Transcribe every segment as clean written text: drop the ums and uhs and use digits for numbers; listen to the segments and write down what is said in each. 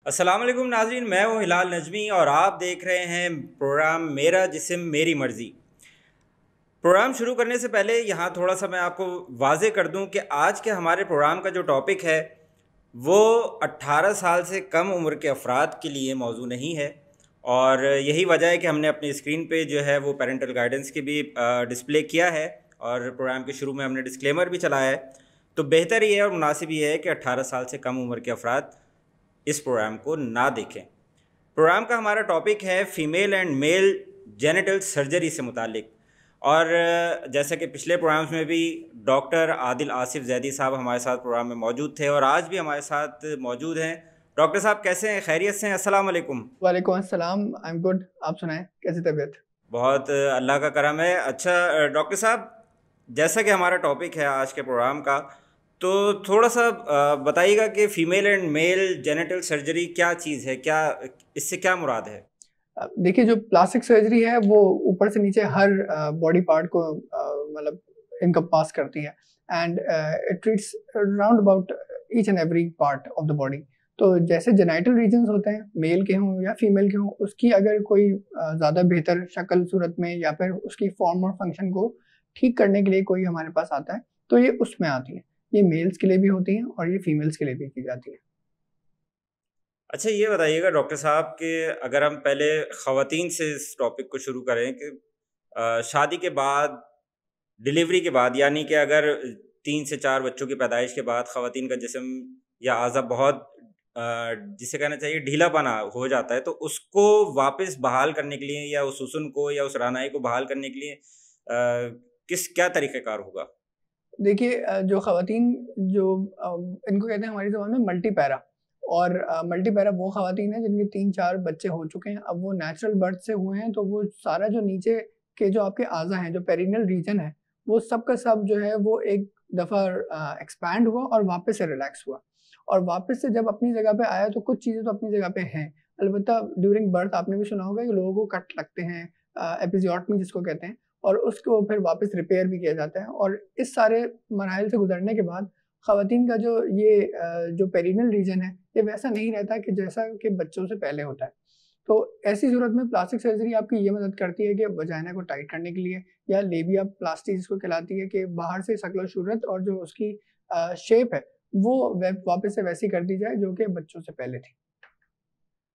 अस्सलाम वालेकुम नाज़रीन, मैं हूँ हिलाल नजमी और आप देख रहे हैं प्रोग्राम मेरा जिस्म मेरी मर्ज़ी। प्रोग्राम शुरू करने से पहले यहाँ थोड़ा सा मैं आपको वाज़े कर दूँ कि आज के हमारे प्रोग्राम का जो टॉपिक है वो 18 साल से कम उम्र के अफराद के लिए मौजू नहीं है। और यही वजह है कि हमने अपनी स्क्रीन पे जो है वो पेरेंटल गाइडेंस की भी डिस्प्ले किया है और प्रोग्राम के शुरू में हमने डिस्क्लेमर भी चलाया है। तो बेहतर ये है और मुनासिब ये है कि 18 साल से कम उम्र के अफराद इस प्रोग्राम को ना देखें। प्रोग्राम का हमारा टॉपिक है female and mail genital surgery से मुतालिक। और जैसा कि पिछले प्रोग्राम्स में भी डॉक्टर आदिल आसिफ जैदी साहब हमारे साथ प्रोग्राम में मौजूद थे और आज भी हमारे साथ मौजूद हैं। डॉक्टर साहब कैसे हैं? खैरियत से हैं? अस्सलाम वालेकुम। वालेकुम अस्सलाम। I am good. आप सुनाएं, कैसी तबीयत? बहुत अल्लाह का करम है। अच्छा डॉक्टर साहब, जैसा कि हमारा टॉपिक है आज के प्रोग्राम का, तो थोड़ा सा बताइएगा कि female and mail genital surgery क्या चीज़ है, क्या इससे क्या मुराद है? देखिए, जो प्लास्टिक सर्जरी है वो ऊपर से नीचे हर बॉडी पार्ट को मतलब इनकम्पास करती है and it treats round about each and every part of the body. तो जैसे जेनिटल रीजन्स होते हैं, मेल के हों या फीमेल के हों, उसकी अगर कोई ज़्यादा बेहतर शक्ल सूरत में या फिर उसकी फॉर्म और फंक्शन को ठीक करने के लिए कोई हमारे पास आता है तो ये उसमें आती है। ये मेल्स के लिए भी होती हैं और ये फीमेल्स के लिए भी की जाती है। अच्छा ये बताइएगा डॉक्टर साहब कि अगर हम पहले ख़वातीन से इस टॉपिक को शुरू करें कि शादी के बाद, डिलीवरी के बाद, यानी कि अगर 3 से 4 बच्चों की पैदाइश के बाद ख़वातीन का जिस्म या आज़ा बहुत जिसे कहना चाहिए ढीलापना हो जाता है, तो उसको वापस बहाल करने के लिए या उस हुस्न को या उस रानाई को बहाल करने के लिए क्या तरीक़ेकार होगा? देखिए, जो ख़वातीन जो इनको कहते हैं हमारी ज़बान में मल्टी पैरा। और मल्टी पैरा वो ख़वातीन हैं जिनके 3-4 बच्चे हो चुके हैं। अब वो नेचुरल बर्थ से हुए हैं तो वो सारा जो नीचे के जो आपके अज़ा हैं, जो पेरिनियल रीजन है, वो सब का सब जो है वो एक दफ़ा एक्सपैंड हुआ और वापस से रिलैक्स हुआ। और वापस से जब अपनी जगह पे आया तो कुछ चीज़ें तो अपनी जगह पे हैं। अलबत्ता ड्यूरिंग बर्थ आपने भी सुना होगा कि लोगों को कट लगते हैं, एपिज़ियोटमी जिसको कहते हैं, और उसको फिर वापस रिपेयर भी किया जाता है। और इस सारे मराहिल से गुज़रने के बाद ख़वातीन का जो ये जो पेरिनियल रीजन है, ये वैसा नहीं रहता कि जैसा कि बच्चों से पहले होता है। तो ऐसी सूरत में प्लास्टिक सर्जरी आपकी ये मदद करती है कि वजाइना को टाइट करने के लिए, या लेबिया प्लास्टी जिसको कहलाती है, कि बाहर से शक्ल-ओ-सूरत और जो उसकी शेप है, वो वापस से वैसी कर दी जाए जो कि बच्चों से पहले थी।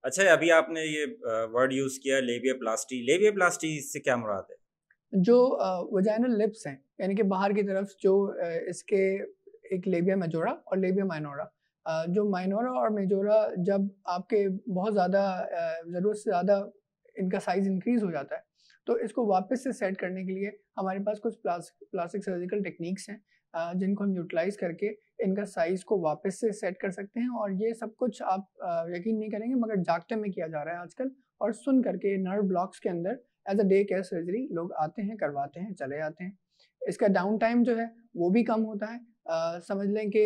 अच्छा अभी आपने ये वर्ड यूज़ किया लेबियोप्लास्टी। लेबियोप्लास्टी से क्या मुराद है? जो वजाइनल लिप्स हैं, यानी कि बाहर की तरफ जो इसके एक लेबिया मेजोरा और लेबिया माइनोरा। जो माइनोरा और मेजोरा जब आपके बहुत ज़्यादा ज़रूरत से ज़्यादा इनका साइज़ इंक्रीज़ हो जाता है, तो इसको वापस से सेट करने के लिए हमारे पास कुछ प्लास्टिक सर्जिकल टेक्निक्स हैं, जिनको हम यूटिलाइज़ करके इनका साइज़ को वापस से सेट कर सकते हैं। और ये सब कुछ आप यकीन नहीं करेंगे मगर जागते में किया जा रहा है आजकल। और सुन करके नर्व ब्लॉक्स के अंदर as a day care surgery लोग आते हैं, करवाते हैं, चले जाते हैं। इसका डाउन टाइम जो है वो भी कम होता है। समझ लें कि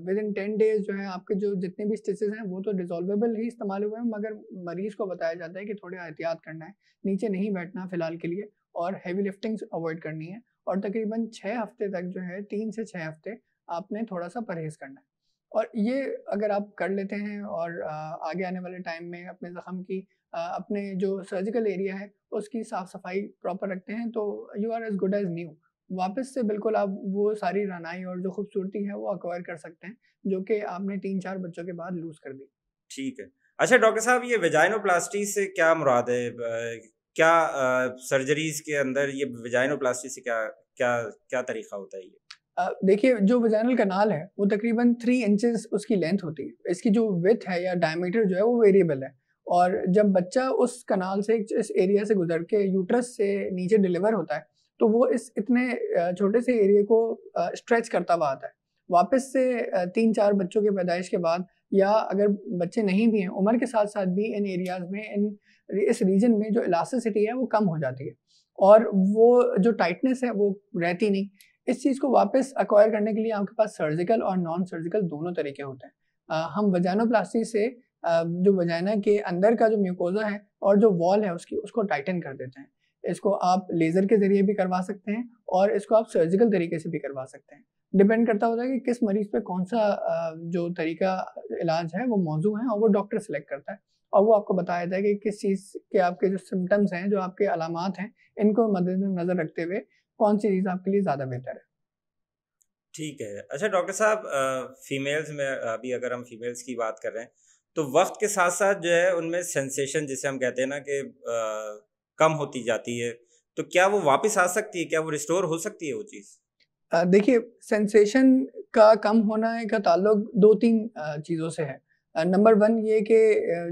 विद इन 10 डेज़ जो है आपके जो जितने भी स्टिचेज़ हैं वो तो डिसॉल्वेबल ही इस्तेमाल हुए हैं, मगर मरीज़ को बताया जाता है कि थोड़ा एहतियात करना है, नीचे नहीं बैठना फ़िलहाल के लिए, और हेवी लिफ्टिंग्स अवॉइड करनी है। और तकरीबन 6 हफ़्ते तक जो है, 3 से 6 हफ़्ते आपने थोड़ा-सा परहेज़ करना है। और ये अगर आप कर लेते हैं और आगे आने वाले टाइम में अपने ज़ख्म की अपने जो सर्जिकल एरिया है उसकी साफ-सफाई प्रॉपर रखते हैं, तो you are as good as new. वापस से बिल्कुल आप वो सारी रानाई और जो खूबसूरती है वो एक्वायर कर सकते हैं, जो कि आपने 3-4 बच्चों के बाद लूज़ कर दी। ठीक है। अच्छा डॉक्टर साहब, ये वेजाइनोप्लास्टी से क्या मुराद है? क्या सर्जरीज़ के अंदर ये वेजाइनोप्लास्टी से क्या क्या क्या तरीक़ा होता है ये? देखिए, जो वजाइनल कनाल है वो तकरीबन 3 इंचेस उसकी लेंथ होती है। इसकी जो विड्थ है या डायमीटर जो है वो वेरिएबल है। और जब बच्चा उस कनाल से, इस एरिया से गुज़र के यूट्रस से नीचे डिलीवर होता है, तो वो इस इतने छोटे से एरिया को स्ट्रेच करता हुआ आता है। वापस से 3-4 बच्चों की पैदाइश के बाद, या अगर बच्चे नहीं भी हैं, उम्र के साथ-साथ भी इन एरियाज़ में, इस रीजन में जो इलास्टिसिटी है वो कम हो जाती है। और वो जो टाइटनेस है वो रहती नहीं। इस चीज़ को वापस एक्वायर करने के लिए आपके पास सर्जिकल और नॉन सर्जिकल दोनों तरीके होते हैं। हम वजाइनोप्लास्टी से जो वजाइना के अंदर का जो म्यूकोज़ा है और जो वॉल है उसकी, उसको टाइटन कर देते हैं। इसको आप लेज़र के ज़रिए भी करवा सकते हैं और इसको आप सर्जिकल तरीके से भी करवा सकते हैं। डिपेंड करता होता है कि किस मरीज पे कौन सा जो तरीका इलाज है वो मौजू है, और वो डॉक्टर सेलेक्ट करता है, और वो आपको बताया जाता है कि किस चीज़ के आपके जो सिम्टम्स हैं, जो आपके अलामात हैं, इनको मद्देनज़र रखते हुए कौन सी चीज़ आपके लिए ज़्यादा बेहतर है। ठीक है। अच्छा डॉक्टर साहब, फीमेल्स में अभी अगर हम फीमेल्स की बात कर रहे हैं, तो वक़्त के साथ-साथ जो है उनमें सेंसेशन जिसे हम कहते हैं ना कि कम होती जाती है, तो क्या वो वापस आ सकती है? क्या वो रिस्टोर हो सकती है वो चीज़? देखिए, सेंसेशन का कम होना का ताल्लुक 2-3 चीज़ों से है। नंबर 1 ये कि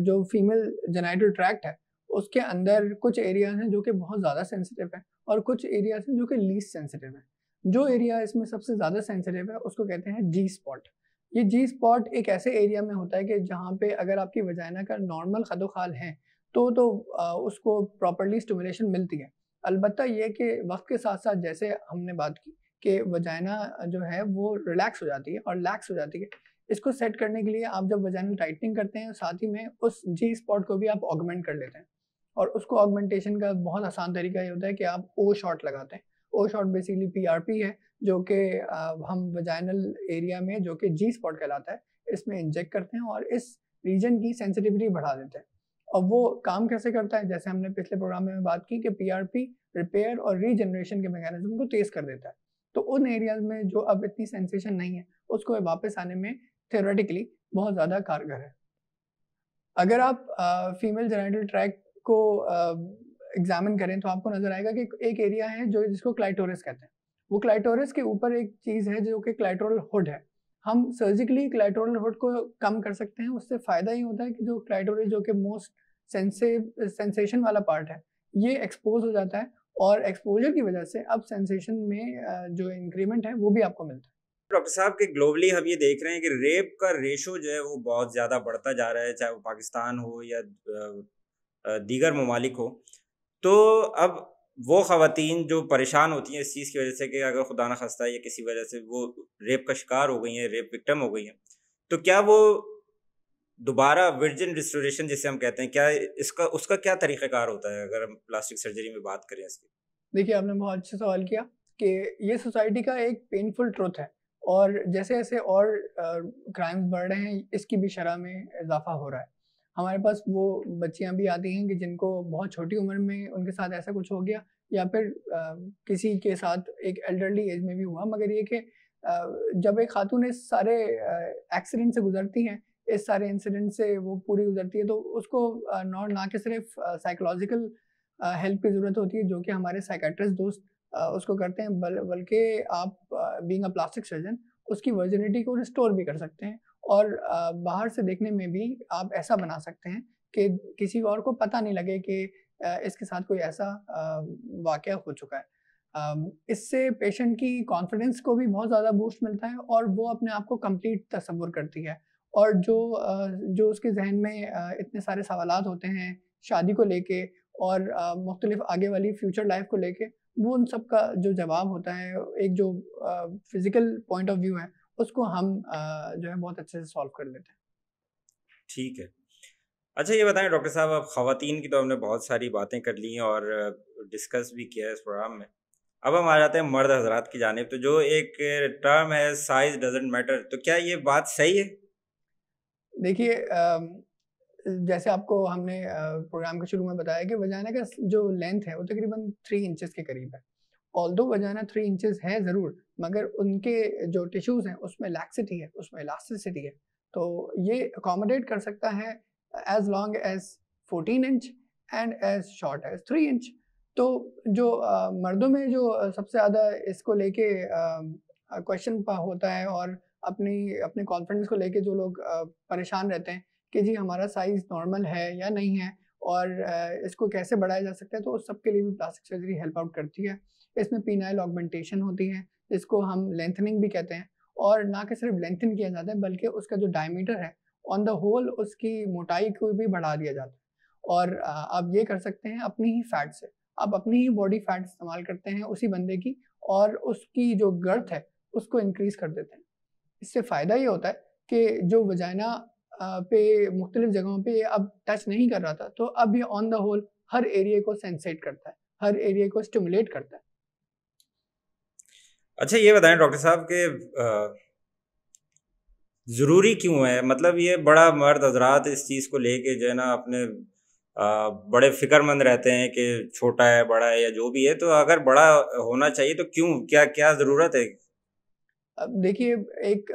जो फीमेल जेनिटल ट्रैक्ट है, उसके अंदर कुछ एरियाज़ हैं जो कि बहुत ज़्यादा सेंसिटिव हैं, और कुछ एरियाज़ हैं जो कि लीस्ट सेंसिटिव हैं। जो एरिया इसमें सबसे ज़्यादा सेंसिटिव है उसको कहते हैं जी स्पॉट। ये जी स्पॉट एक ऐसे एरिया में होता है कि जहाँ पे अगर आपकी वजाइना का नॉर्मल खदोखाल है, उसको प्रॉपर्ली स्टिमुलेशन मिलती है। अलबत्ता ये कि वक़्त के साथ-साथ, जैसे हमने बात की कि वजाइना जो है वो रिलैक्स हो जाती है और लैक्स हो जाती है। इसको सेट करने के लिए आप जब वजाइनल टाइटनिंग करते हैं, साथ ही में उस जी स्पॉट को भी आप ऑगमेंट कर लेते हैं। और उसको ऑगमेंटेशन का बहुत आसान तरीका ये होता है कि आप ओ शॉट लगाते हैं। ओ शॉट बेसिकली पीआरपी है, जो कि हम वजाइनल एरिया में, जो कि जी स्पॉट कहलाता है, इसमें इंजेक्ट करते हैं और इस रीजन की सेंसिटिविटी बढ़ा देते हैं। और वो काम कैसे करता है, जैसे हमने पिछले प्रोग्राम में बात की कि पीआरपी रिपेयर और रीजनरेशन के मैकेनिज्म को तेज कर देता है। तो उन एरियाज़ में जो अब इतनी सेंसेशन नहीं है, उसको वापस आने में थ्योरेटिकली बहुत ज़्यादा कारगर है। अगर आप फीमेल जेनिटल ट्रैक्ट को एग्ज़ामिन करें, तो आपको नज़र आएगा कि एक एरिया है जो जिसको क्लाइटोरिस कहते हैं। वो क्लाइटोरिस के ऊपर एक चीज़ है जो कि क्लाइटोरल हुड है। हम सर्जिकली क्लाइटोरल हुड को कम कर सकते हैं, उससे फ़ायदा ये होता है कि जो क्लाइटोरिस, जो कि मोस्ट सेंसेशन वाला पार्ट है, ये एक्सपोज़ हो जाता है, और एक्सपोज़र की वजह से अब सेंसेशन में जो इंक्रीमेंट है वो भी आपको मिलता है। डॉक्टर साहब कि ग्लोबली हम ये देख रहे हैं कि रेप का रेशो जो है वो बहुत ज़्यादा बढ़ता जा रहा है, चाहे वो पाकिस्तान हो या दीगर ममालिक हो। तो अब वो ख़वातीन जो परेशान होती हैं इस चीज़ की वजह से कि अगर खुदा न ख़ास्ता या किसी वजह से वो रेप का शिकार हो गई हैं, रेप विक्टिम हो गई हैं, तो क्या वो दोबारा वर्जिन रिस्टोरेशन जिसे हम कहते हैं, क्या इसका उसका क्या तरीक़ाकार होता है अगर हम प्लास्टिक सर्जरी में बात करें इसकी? देखिए, आपने बहुत अच्छा सवाल किया कि ये सोसाइटी का एक पेनफुल ट्रुथ है, और जैसे-जैसे और क्राइम्स बढ़ रहे हैं, इसकी भी शरह में इज़ाफ़ा हो रहा है। हमारे पास वो बच्चियाँ भी आती हैं कि जिनको बहुत छोटी उम्र में उनके साथ ऐसा कुछ हो गया, या फिर किसी के साथ एक एल्डरली एज में भी हुआ, मगर ये कि जब एक खातून इस सारे एक्सीडेंट से गुज़रती हैं, इस सारे इंसिडेंट से वो पूरी गुज़रती है, तो उसको ना कि सिर्फ़ साइकोलॉजिकल हेल्प की ज़रूरत होती है, जो कि हमारे साइकियाट्रिस्ट दोस्त उसको करते हैं, बल्कि आप बीइंग अ प्लास्टिक सर्जन उसकी वर्जिनिटी को रिस्टोर भी कर सकते हैं, और बाहर से देखने में भी आप ऐसा बना सकते हैं कि किसी और को पता नहीं लगे कि इसके साथ कोई ऐसा वाक़या हो चुका है। इससे पेशेंट की कॉन्फिडेंस को भी बहुत ज़्यादा बूस्ट मिलता है, और वो अपने आप को कंप्लीट तसव्वुर करती है, और जो उसके ज़हन में इतने सारे सवालात होते हैं शादी को लेके, और मुख्तलिफ आगे वाली फ्यूचर लाइफ को लेके, वो उन सब का जो जवाब होता है, एक जो फिज़िकल पॉइंट ऑफ व्यू है, उसको हम जो है बहुत अच्छे से सॉल्व कर लेते हैं। ठीक है। अच्छा ये बताएँ डॉक्टर साहब, अब ख़वातीन की तो हमने बहुत सारी बातें कर ली हैं और डिस्कस भी किया है इस प्रोग्राम में। अब हम आ जाते हैं मर्द हज़रात की जानिब, तो जो एक टर्म है साइज़ डज़न्ट मैटर, तो क्या ये बात सही है? देखिए, जैसे आपको हमने प्रोग्राम के शुरू में बताया कि वजाइना का जो लेंथ है वो तकरीबन 3 इंचेस के करीब है। ऑल्दो वजाइना 3 इंचेस है ज़रूर, मगर उनके जो टिश्यूज़ हैं उसमें लैक्सिटी है, उसमें इलास्टिसिटी है। तो ये अकोमोडेट कर सकता है as long as 14 inch and as short as 3 inch. तो जो मर्दों में जो सबसे ज़्यादा इसको लेके क्वेश्चन होता है, और अपने कॉन्फिडेंस को लेके जो लोग परेशान रहते हैं कि जी हमारा साइज़ नॉर्मल है या नहीं है, और इसको कैसे बढ़ाया जा सकता है, तो उस सब के लिए भी प्लास्टिक सर्जरी हेल्प आउट करती है। इसमें पीनाइल ऑगमेंटेशन होती है, जिसको हम लेंथनिंग भी कहते हैं, और ना कि सिर्फ लेंथन किया जाता है, बल्कि उसका जो डायमीटर है, ऑन द होल उसकी मोटाई को भी बढ़ा दिया जाता है। और आप ये कर सकते हैं अपनी ही फैट से। आप अपनी ही बॉडी फैट इस्तेमाल करते हैं उसी बंदे की, और उसकी जो गर्थ है, उसको इंक्रीज़ कर देते हैं। इससे फ़ायदा ये होता है कि जो वजाइना पे मुख्तलिफ जगहों पे ये अब टच नहीं कर रहा था, तो अब ये ऑन द होल हर एरिया को सेंसेट करता है, हर एरिया को स्टिमुलेट करता है। अच्छा ये बताएं डॉक्टर साहब कि ज़रूरी क्यों है, मतलब ये बड़ा मर्द हजरात इस चीज़ को लेके जो है ना अपने बड़े फिक्रमंद रहते हैं कि छोटा है बड़ा है या जो भी है, तो अगर बड़ा होना चाहिए तो क्यों, क्या क्या ज़रूरत है? अब देखिए, एक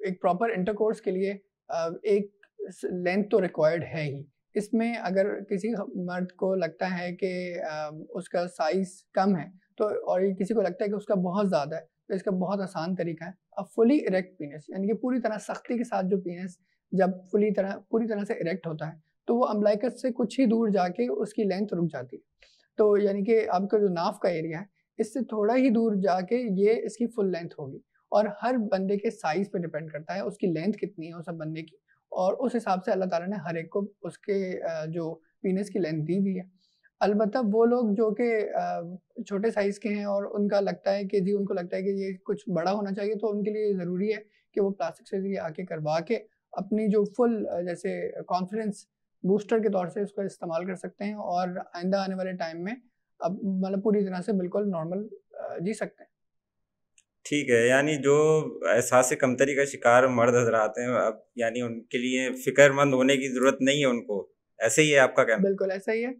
एक प्रॉपर इंटरकोर्स के लिए एक लेंथ तो रिक्वायर्ड है ही। इसमें अगर किसी मर्द को लगता है कि उसका साइज कम है, तो और ये किसी को लगता है कि उसका बहुत ज़्यादा है, तो इसका बहुत आसान तरीका है, फुली इरेक्ट पीनस, यानी कि पूरी तरह सख्ती के साथ जो पीनस जब पूरी तरह से इरेक्ट होता है, तो वो अम्बलाइकस से कुछ ही दूर जाके उसकी लेंथ रुक जाती है। तो यानी कि आपका जो नाफ का एरिया है, इससे थोड़ा ही दूर जाके ये इसकी फुल लेंथ होगी। और हर बंदे के साइज़ पे डिपेंड करता है, उसकी लेंथ कितनी है उस बंदे की, और उस हिसाब से अल्लाह ताला ने हर एक को उसके जो पीनस की लेंथ दी हुई है। अलबत्ता वो लोग जो कि छोटे साइज़ के हैं और उनका लगता है कि उनको लगता है कि ये कुछ बड़ा होना चाहिए, तो उनके लिए ज़रूरी है कि वो प्लास्टिक सर्जरी आके करवा के अपनी जो फुल जैसे कॉन्फिडेंस बूस्टर के तौर से इसको इस्तेमाल कर सकते हैं, और आइंदा आने वाले टाइम में अब मतलब पूरी तरह से बिल्कुल नॉर्मल जी सकते हैं। ठीक है, यानी जो एहसास कमतरी का शिकार मर्द हजरात हैं, अब यानी उनके लिए फ़िक्रमंद होने की ज़रूरत नहीं है उनको, ऐसे ही है आपका कहना? बिल्कुल ऐसा ही है।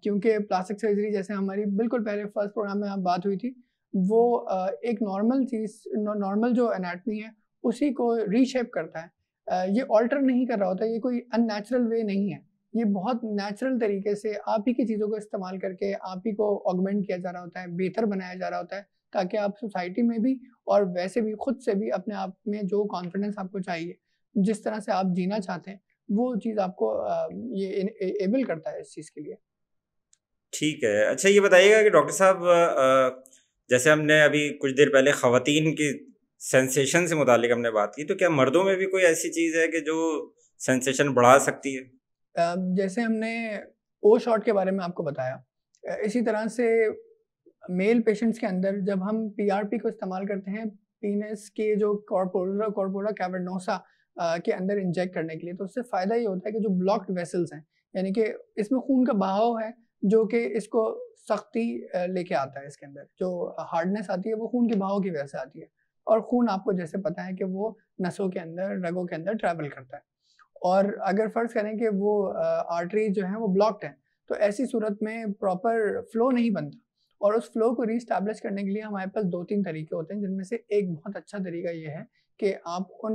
क्योंकि प्लास्टिक सर्जरी जैसे हमारी बिल्कुल पहले फर्स्ट प्रोग्राम में बात हुई थी, वो एक नॉर्मल चीज़ नॉर्मल जो एनाटमी है, उसी को रीशेप करता है। ये ऑल्टर नहीं कर रहा होता, ये कोई अननेचुरल वे नहीं है। ये बहुत नेचुरल तरीके से आप ही की चीज़ों को इस्तेमाल करके आप ही को ऑगमेंट किया जा रहा होता है, बेहतर बनाया जा रहा होता है, ताकि आप सोसाइटी में भी और वैसे भी खुद से भी अपने आप में जो कॉन्फिडेंस आपको चाहिए, जिस तरह से आप जीना चाहते हैं, वो चीज़ आपको ये एबल करता है इस चीज़ के लिए। ठीक है। अच्छा ये बताइएगा कि डॉक्टर साहब जैसे हमने अभी कुछ देर पहले ख़वातीन की सेंसेशन से मुतालिक हमने बात की, तो क्या मर्दों में भी कोई ऐसी चीज़ है कि जो सेंसेशन बढ़ा सकती है? जैसे हमने ओ शॉट के बारे में आपको बताया, इसी तरह से मेल पेशेंट्स के अंदर जब हम पीआरपी को इस्तेमाल करते हैं, पीनस के जो कॉर्पोरा कैवर्नोसा के अंदर इंजेक्ट करने के लिए, तो उससे फ़ायदा ये होता है कि जो ब्लॉक्ड वेसल्स हैं, यानी कि इसमें खून का बहाव है, जो कि इसको सख्ती लेके आता है इसके अंदर। जो हार्डनेस आती है, वो खून के बहाव की वजह से आती है, और खून आपको जैसे पता है कि वो नसों के अंदर, रगों के अंदर ट्रैवल करता है। और अगर फ़र्ज़ करें कि वो आर्टरीज़ जो हैं वो ब्लॉक्ड हैं, तो ऐसी सूरत में प्रॉपर फ़्लो नहीं बनता, और उस फ़्लो को रीस्टैब्लिश करने के लिए हमारे पास 2-3 तरीके होते हैं, जिनमें से एक बहुत अच्छा तरीका ये है कि आप उन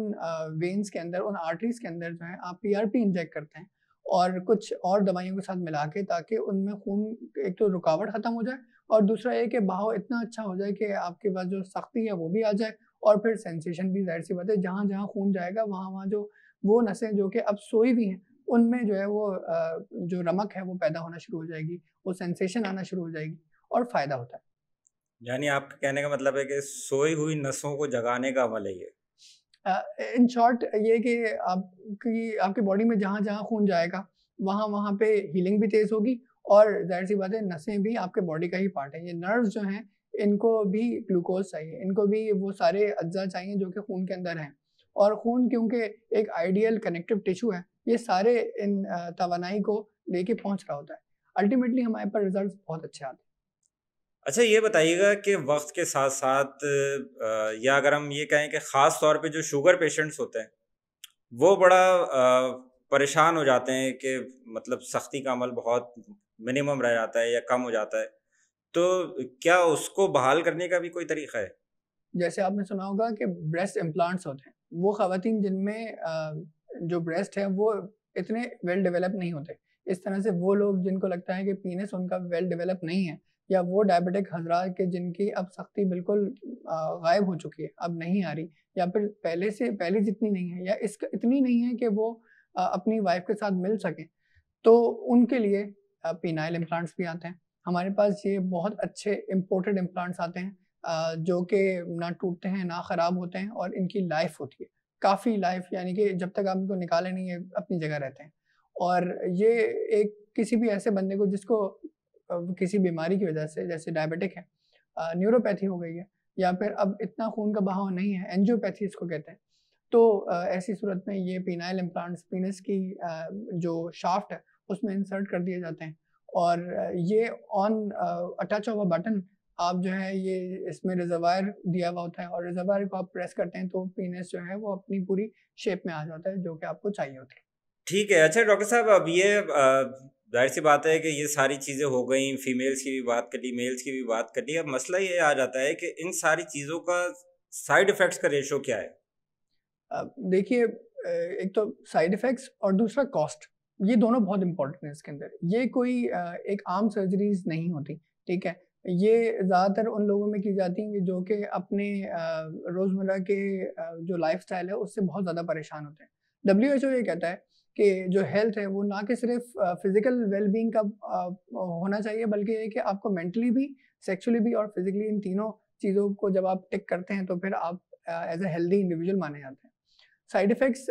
वेन्स के अंदर, उन आर्टरीज़ के अंदर जो है आप पीआरपी इंजेक्ट करते हैं, और कुछ और दवाइयों के साथ मिला के, ताकि उनमें खून एक तो रुकावट ख़त्म हो जाए, और दूसरा ये कि बहाव इतना अच्छा हो जाए कि आपके पास जो सख्ती है वो भी आ जाए, और फिर सेंसेशन भी, ज़ाहिर-सी बात है, जहाँ-जहाँ खून जाएगा वहाँ-वहाँ जो वो नसें जो कि अब सोई हुई हैं, उनमें जो है वो जो रमक है वो पैदा होना शुरू हो जाएगी, वो सेंसेशन आना शुरू हो जाएगी, और फ़ायदा होता है। यानी आपके कहने का मतलब है कि सोई हुई नसों को जगाने का अमल है ये। इन शॉर्ट ये कि आपकी बॉडी में जहाँ-जहाँ खून जाएगा, वहाँ-वहाँ पे हीलिंग भी तेज़ होगी, और ज़ाहिर-सी बात है नसें भी आपके बॉडी का ही पार्ट है। ये नर्व्स जो हैं, इनको भी ग्लूकोज़ चाहिए, इनको भी वो सारे अज्ज़ा चाहिए जो कि खून के अंदर हैं। और खून क्योंकि एक आइडियल कनेक्टिव टिश्यू है, ये सारे इन तवानाई को लेके पहुँच रहा होता है। अल्टीमेटली हमारे पास रिज़ल्ट्स बहुत अच्छे आते हैं। अच्छा ये बताइएगा कि वक्त के साथ साथ या अगर हम ये कहें कि ख़ास तौर पे जो शुगर पेशेंट्स होते हैं, वो बड़ा परेशान हो जाते हैं कि मतलब सख्ती का अमल बहुत मिनिमम रह जाता है या कम हो जाता है, तो क्या उसको बहाल करने का भी कोई तरीका है? जैसे आपने सुना होगा कि ब्रेस्ट इम्प्लांट्स होते हैं, वो ख़वातीन जिनमें जो ब्रेस्ट है वो इतने वेल डेवलप नहीं होते। इस तरह से वो लोग जिनको लगता है कि पीनस उनका वेल डेवलप नहीं है, या वो डायबिटिक हज़रात के जिनकी अब सख्ती बिल्कुल गायब हो चुकी है, अब नहीं आ रही, या फिर पहले जितनी नहीं है, या इसका इतनी नहीं है कि वो अपनी वाइफ़ के साथ मिल सकें, तो उनके लिए पेनाइल इम्प्लांट्स भी आते हैं। हमारे पास ये बहुत अच्छे इम्पोर्टेड इम्प्लांट्स आते हैं, जो कि ना टूटते हैं, ना ख़राब होते हैं, और इनकी लाइफ़ होती है। काफ़ी लाइफ़, यानी कि जब तक आप इनको निकाले नहीं, ये अपनी जगह रहते हैं। और ये एक किसी भी ऐसे बंदे को जिसको किसी बीमारी की वजह से, जैसे डायबिटिक है, न्यूरोपैथी हो गई है, या फिर अब इतना खून का बहाव नहीं है, एंजियोपैथी इसको कहते हैं। तो ऐसी सूरत में ये पेनाइल इम्प्लांट्स पीनस की जो शाफ्ट है उसमें इंसर्ट कर दिए जाते हैं, और ये on touch of a button आप जो है ये इसमें रिजर्वायर दिया हुआ होता है और रिजर्वायर को आप प्रेस करते हैं तो पीनस जो है वो अपनी पूरी शेप में आ जाता है जो कि आपको चाहिए होती है। ठीक है। अच्छा डॉक्टर साहब, अब ये जाहिर सी बात है कि ये सारी चीज़ें हो गई, फीमेल्स की भी बात कर ली, मेल्स की भी बात कर ली। अब मसला ये आ जाता है कि इन सारी चीज़ों का साइड इफ़ेक्ट्स का रेशो क्या है? देखिए एक तो साइड इफ़ेक्ट्स और दूसरा कॉस्ट, ये दोनों बहुत इम्पोर्टेंट है इसके अंदर। ये कोई एक आम सर्जरीज़ नहीं होती, ठीक है? ये ज़्यादातर उन लोगों में की जाती हैं जो कि अपने रोज़मर्रा के जो लाइफ़स्टाइल है उससे बहुत ज़्यादा परेशान होते हैं। डब्ल्यूएचओ ये कहता है कि जो हेल्थ है वो ना कि सिर्फ़ फ़िज़िकल वेल-बीइंग का होना चाहिए बल्कि ये कि आपको मेंटली भी, सेक्सुअली भी और फ़िज़िकली इन तीनों चीज़ों को जब आप टिक करते हैं तो फिर आप एज़ अ हेल्दी इंडिविजुअल माने जाते हैं। साइड इफ़ेक्ट्स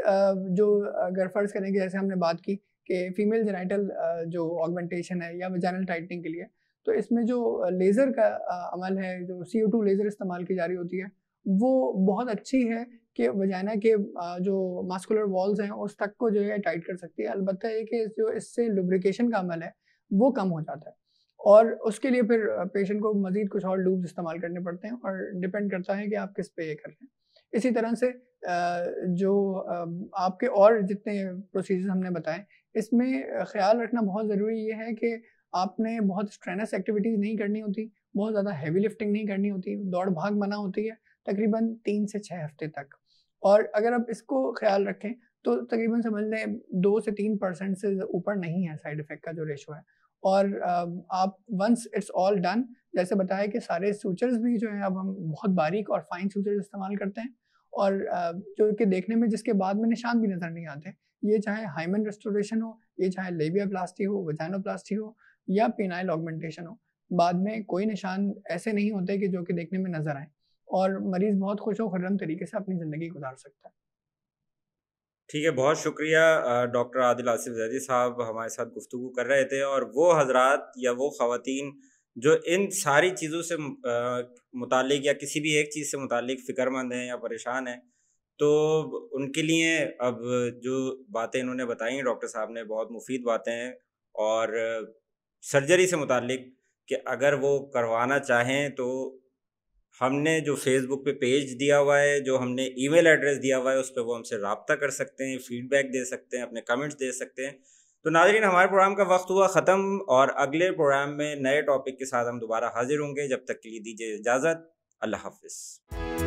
जो अगर फ़र्ज़ करें कि जैसे हमने बात की कि फीमेल जेनिटल जो ऑगमेंटेशन है या वजाइनल टाइटनिंग के लिए, तो इसमें जो लेज़र का अमल है, जो CO2 लेज़र इस्तेमाल की जा रही होती है, वो बहुत अच्छी है कि वजाइना के जो मस्कुलर वॉल्स हैं, उस तक को जो है टाइट कर सकती है। अलबत्ता ये कि जो इससे लुब्रिकेशन का अमल है, वो कम हो जाता है और उसके लिए फिर पेशेंट को मज़ीद कुछ और लूब्स इस्तेमाल करने पड़ते हैं और डिपेंड करता है कि आप किस पे ये कर रहे हैं। इसी तरह से जो आपके और जितने प्रोसीजर्स हमने बताए, इसमें ख़्याल रखना बहुत ज़रूरी ये है कि आपने बहुत स्ट्रेनस एक्टिविटीज़ नहीं करनी होती, बहुत ज़्यादा हेवी लिफ्टिंग नहीं करनी होती, दौड़-भाग मना होती है, तकरीबन 3 से 6 हफ़्ते तक। और अगर आप इसको ख़्याल रखें, तो तकरीबन समझ लें 2 से 3% से ऊपर नहीं है साइड इफ़ेक्ट का जो रेशो है। और आप वन्स इट्स ऑल डन, जैसे बताया कि सारे सूचर्स भी जो हैं अब हम बहुत बारीक और फाइन सूचर्स इस्तेमाल करते हैं और जो कि देखने में जिसके बाद में निशान भी नज़र नहीं आते। ये चाहे हाइमन रेस्टोरेशन हो, ये चाहे लेबियाप्लास्टी हो, वजाइनोप्लास्टी हो या पेनाइल ऑगमेंटेशन हो, बाद में कोई निशान ऐसे नहीं होते कि जो कि देखने में नज़र आएँ और मरीज़ बहुत खुश-ओ-खुर्रम तरीके से अपनी ज़िंदगी गुज़ार सकता है। ठीक है, बहुत शुक्रिया। डॉक्टर आदिल आसिफ ज़ैदी साहब हमारे साथ गुफ्तगू कर रहे थे, और वो हज़रात या वो ख़वातीन जो इन सारी चीज़ों से मुताल्लिक़ या किसी भी एक चीज़ से मुताल्लिक़ फ़िक्रमंद हैं या परेशान हैं, तो उनके लिए अब जो बातें इन्होंने बताई डॉक्टर साहब ने, बहुत मुफ़ीद बातें हैं। और सर्जरी से मुताल्लिक़ कि अगर वो करवाना चाहें तो हमने जो फ़ेसबुक पे पेज दिया हुआ है, जो हमने ईमेल एड्रेस दिया हुआ है, उस पे वो हमसे राब्ता कर सकते हैं, फ़ीडबैक दे सकते हैं, अपने कमेंट्स दे सकते हैं। तो नाज़रीन, हमारे प्रोग्राम का वक्त हुआ ख़त्म, और अगले प्रोग्राम में नए टॉपिक के साथ हम दोबारा हाज़िर होंगे। जब तक के लिए दीजिए इजाज़त। अल्लाह हाफ़िज़।